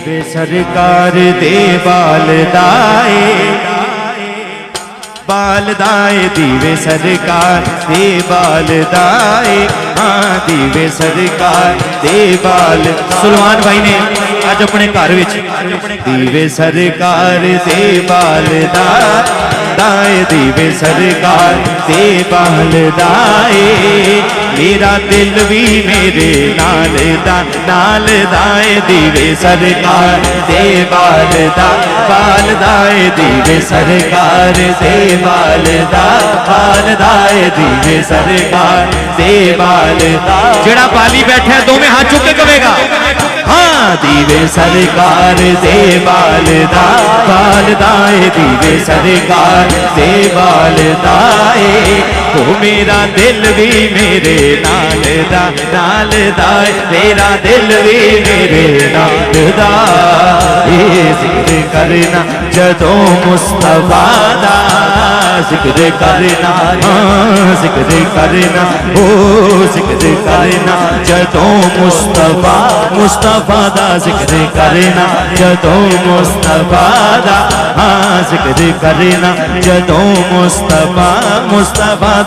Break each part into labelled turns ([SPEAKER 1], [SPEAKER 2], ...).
[SPEAKER 1] दीवे सरकार दे बालदाए बालदाए दीवे सरकार दे बालदाए हाँ दीवे सरकार दे बाल। सुलमान भाई ने आज अपने घर विच दीवे सरकार दे बालदाए दीवे सरकार दे बालदाए मेरा दिल भी मेरे नाल दाए दीवे सरकार दे बालदाए दीवे सरकार दे बालदाए दीवे सरकार दे बालदा। जेड़ा पाली बैठा दो में हाथ चुक के कहेगा हाँ दीवे सरकार दे बालदाए दीवे सरकार दे बालदाए वो मेरा दिल भी मेरे नाल दाए मेरा दिल भी मेरे नाल दाए जिक्र करना जदों मुस्तफा दा जिक्र करना जिक्र करना ओ जिक्र करना जदों मुस्तफा दा जिक्र करना जदों मुस्तफा दा हाँ जिक्र करना जदों मुस्तफा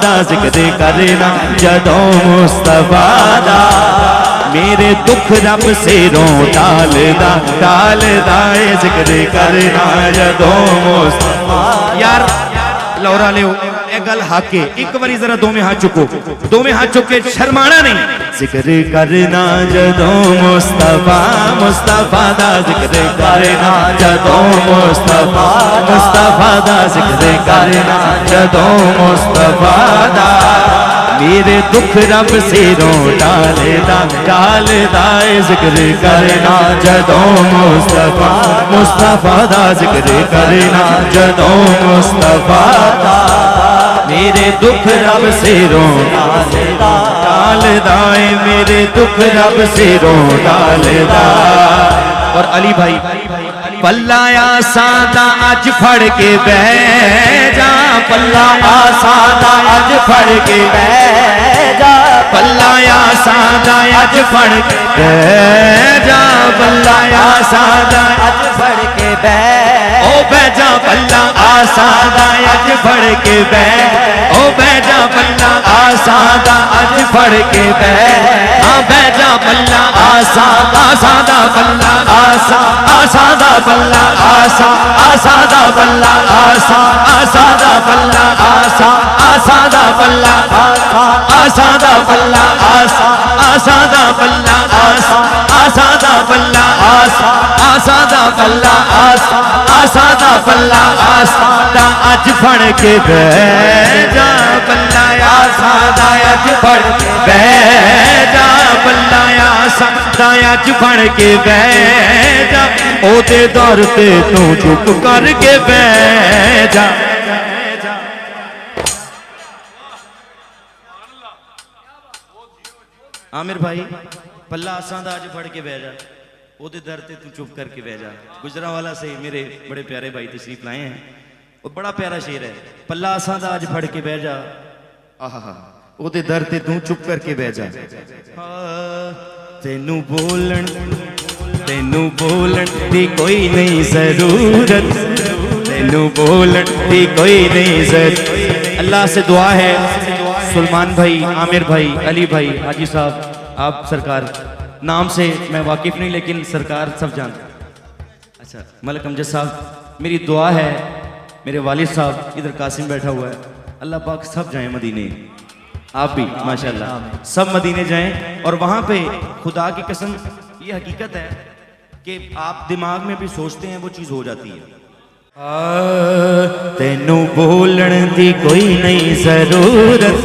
[SPEAKER 1] दा जिक्र करना जदों मुस्तफा दा मेरे दुख रब सिरों टालदा जिक्र करना जदों मुस्तफा। यार लौरा ले ए गल हाके एक बारी जरा दो में हाथ चुको दो में हाथ चुके शर्माना नहीं जिक्र करना जदों मुस्तफा दा जिक्र करना जदों मुस्तफा दा जिक्र करना जदों मुस्तफा दा मेरे दुख रब सिरों टालदा जिक्र करना जदों मुस्तफा दा जिक्र करना जदों मुस्तफा दा मेरे दुख रब सिरों टालदा मेरे दुख रब सिरों टालदा। और अली भाई पल्ला आसादा अज फड़ के बह जा पल्ला आसादा अज फड़ के बह जा पल्ला आसादा अज फड़ के बह जा पल्ला आसादा अज फड़ के बह ओ बह जा पल्ला आसादा अज फड़ के बह ओ बह जा पल्ला आसादा अज फड़ के बह हाँ बह जा पल्ला आसादा पल्ला आसादा पल्ला आसादा पल्ला आसादा पल्ला आसादा पल्ला आसादा पल्ला आसादा पल्ला आसादा पल्ला आसादा पल्ला आसादा पल्ला आसादा अज फड़ के बह जा पल्ला आसादा अज फड़ के बह जा पल्ला आसादा अज फड़ के बह जा ओदे दर ते तू चुप करके बह जा। आमिर भाई पल्ला आसादा अज फड़ के बह जा ओदे दर ते तू चुप करके बह जा। गुजरांवाला से मेरे बड़े प्यारे भाई तशरीफ लाए हैं और बड़ा प्यारा शेर है पल्ला आसादा अज फड़ के बह जा आहा ओदे दर ते तू चुप करके बह जा। तेनू बोलन दी कोई नहीं जरूरत तेनू बोलन दी कोई नहीं जरूरत। अल्लाह से दुआ है सुलमान भाई आमिर भाई अली भाई हाजी साहब आप सरकार नाम से मैं वाकिफ नहीं लेकिन सरकार सब जानते। अच्छा मलिक अमजद साहब मेरी दुआ है मेरे वालिद साहब इधर कासिम बैठा हुआ है अल्लाह पाक सब जाएं मदीने आप भी माशाल्लाह सब मदीने जाएं और वहां पे खुदा की कसम ये हकीकत है कि आप दिमाग में भी सोचते हैं वो चीज हो जाती है। तेनू बोलन दी कोई नहीं जरूरत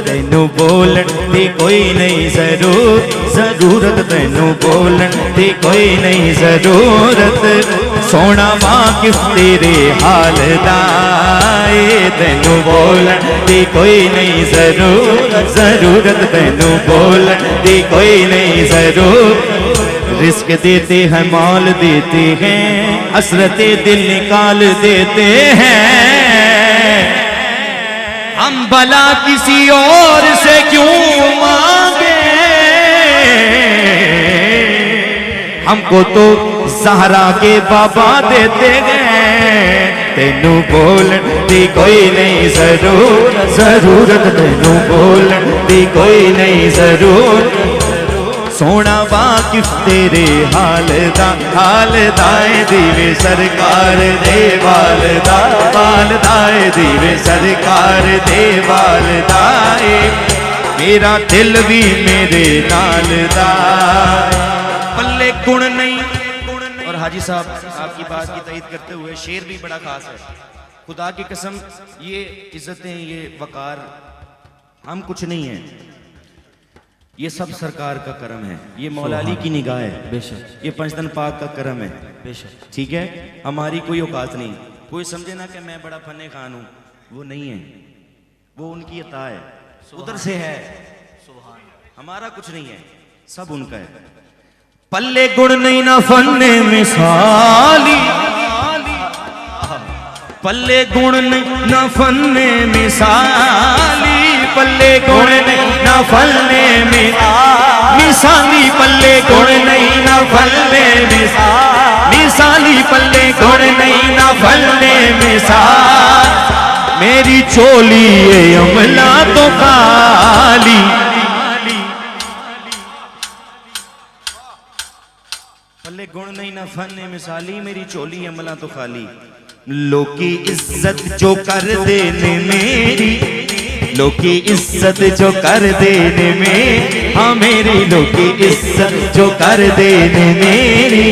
[SPEAKER 1] तेनू बोलन दी कोई नहीं जरूरत तेनू बोलन दी कोई नहीं जरूरत सोना वाकिफ तेरे हाल दाए तेनू बोलन दी कोई नहीं जरूरत तेनू बोलन दी कोई नहीं जरूरत। रिस्क देते हैं माल देते हैं हसरते दिल निकाल देते हैं हम भला किसी और से क्यों मांगे हमको तो ज़हरा के बाबा देते गए। तेनू बोलन दी कोई नहीं जरूरत, तेनू बोलन दी कोई नहीं जरूरत। सोना वाकिफ तेरे हाल दाए दीवे सरकार दे वाल दाए दीवे सरकार दे वाल दाए। मेरा दिल भी मेरे नाल दा पल्ले गुण नहीं। और हाजी साहब आपकी बात की तईद करते हुए शेर भी बड़ा खास है। खुदा की कसम ये इज्जतें, ये वकार हम कुछ नहीं है, ये सब सरकार का करम है, ये मौला अली की निगाह है बेशक, ये पंचतन पाक का करम है बेशक। ठीक है, हमारी कोई औकात नहीं। कोई समझे ना कि मैं बड़ा फन्ने खान हूँ, वो नहीं है, वो उनकी अता है, उधर से है। हमारा कुछ नहीं है, सब उनका है। पल्ले गुण नहीं ना फन्ने मिसाली, पल्ले गुण नहीं ना फन्ने मिसाली, पल्ले गुण नहीं ना फलने मिसाली, पल्ले गुण नहीं ना फलने मिसाली, पल्ले गुण नहीं ना फलने मिसाल। मेरी चोली ये अमला तो काली, पल्ले गुण नहीं ना फलने मिसाली, मेरी चोली अमला तो खाली। लोकी इज्जत जो कर देने मेरी, लोकी इज्जत जो कर देने में, हाँ मेरी लोकी इज्जत जो कर देने मेरी।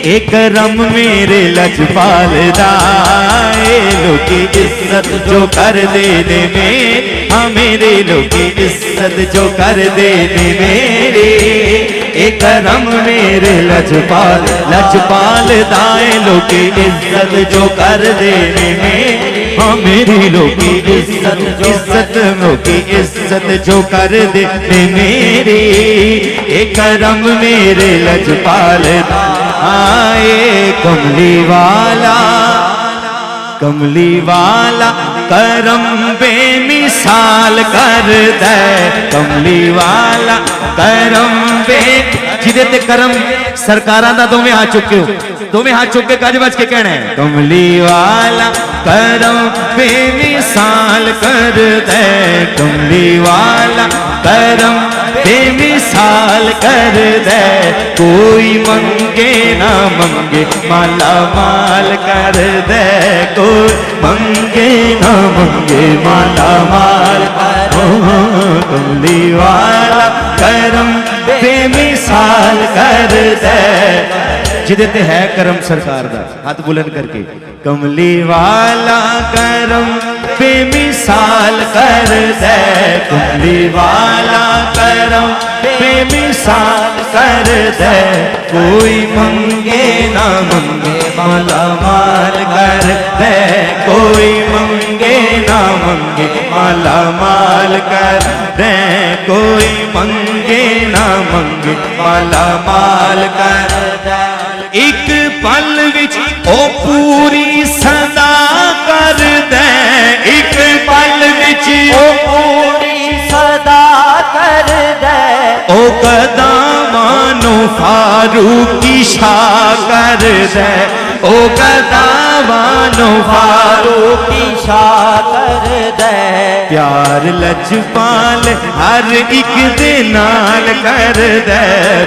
[SPEAKER 1] एक रम मेरे लजपाल दाए, लोकी इज्जत जो कर देने में, हाँ मेरे लोकी इज्जत जो कर देने मेरे। एक रम मेरे लजपाल दाए, लोकी इज्जत जो कर देने में, हाँ मेरी लोकी इज्जत लोकी इज्जत जो कर दे मेरी। एक रम मेरे लजपाल आए, कमली वाला करम बेमिसाल कर दे, कमली वाला करम बे। जिदे ते करम सरकारां दा दोवें हाथ चुके हो, दोवें हाथ चुक के गज बज के कहना है, कमली वाला करम बेमिसाल कर दे, कमली वाला करम बेमिसाल कर दे। कोई मंगे ना मंगे माला माल कर दे, कोई मंगे ना मंगे माला माल कर दे। कमली वाला करम बेमिसाल कर दे। जिदे ते है करम सरकार दा, हाथ बुलंद करके, कमली वाला करम बेमिसाल कर दे, कमली वाला करम बेमिसाल कर दे। कोई मंगे ना मंगे माला माल कर दे, कोई मंगे ना मंगे माला माल कर दे, कोई मंगे ना मंगे माला माल कर दे। एक पल विच ओ पूरी सदा कर दे, एक पल विच ओ पूरी सदा कर दे। ओ कदामानो फारूकी शाह कर दे, ओ कदामानो फारूकी शाह कर दे। प्यार लजपाल हर एक दे नाल कर दे,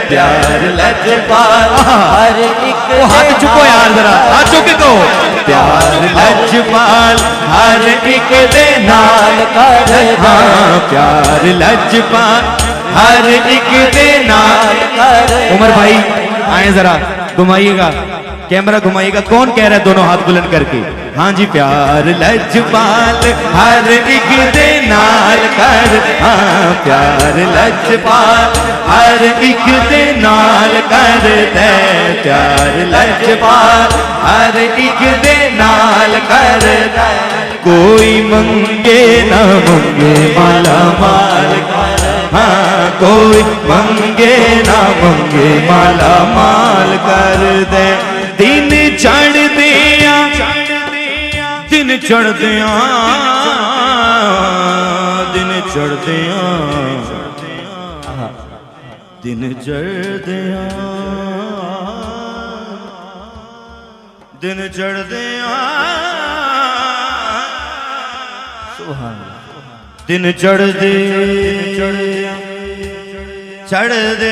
[SPEAKER 1] प्यार लजपाल हर एक। हाथ चुको यार जरा, हाथ चुके को। प्यार लजपाल हर एक दे नाल कर दे, हाँ प्यार लजपाल हर एक दे नाल कर। उमर भाई आए जरा, घुमाइएगा कैमरा, घुमाइएगा। कौन कह रहा है दोनों हाथ बुलंद करके? हाँ जी, प्यार लजपाल हर एक दे नाल कर, हाँ प्यार लजपाल हर एक दे नाल कर दे, प्यार लजपाल हर एक दे नाल कर दे। कोई मंगे ना मंगे माला माल कर, हाँ कोई मंगे ना मंगे माला माल कर दे। दिन चढ़दे दिन चढ़दे दिन चढ़दे दिन चढ़दे दिन चढ़दे
[SPEAKER 2] सुभान
[SPEAKER 1] दिन चढ़दे चढ़दे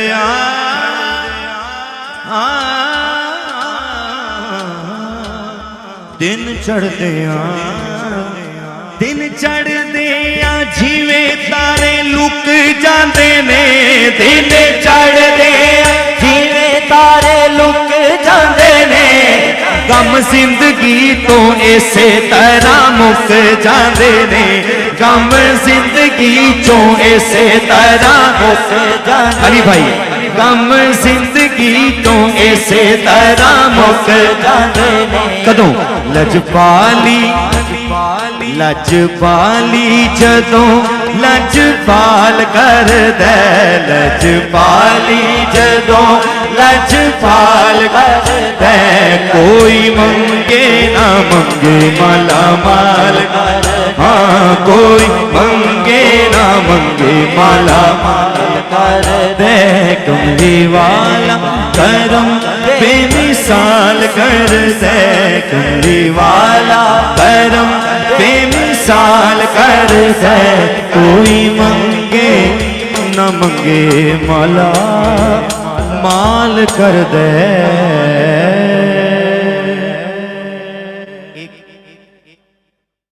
[SPEAKER 1] दिन चढ़दे दिन चढ़दे जिवे तारे लुक जाते ने दिन चढ़दे
[SPEAKER 2] जिवे तारे लुक जाते ने
[SPEAKER 1] गम जिंदगी तो इसे तरह मुक जाते ने गम जिंदगी चो इसे तरह मुक जाते अली भाई गम जिंदगी तो इसे तरह मुक जाते ने कदों लजपाली लजपाली जदों लजपाल कर दे लजपाली जदों लजपाल कर दे कोई मंगे ना मंगे माला माल हाँ कोई मंगे ना मंगे माला माल कर दे कमली वाला करम बेमिसाल कर दे कमली वाला करम बेमिसाल कर दे कोई मंगे न मंगे माला माल कर दे।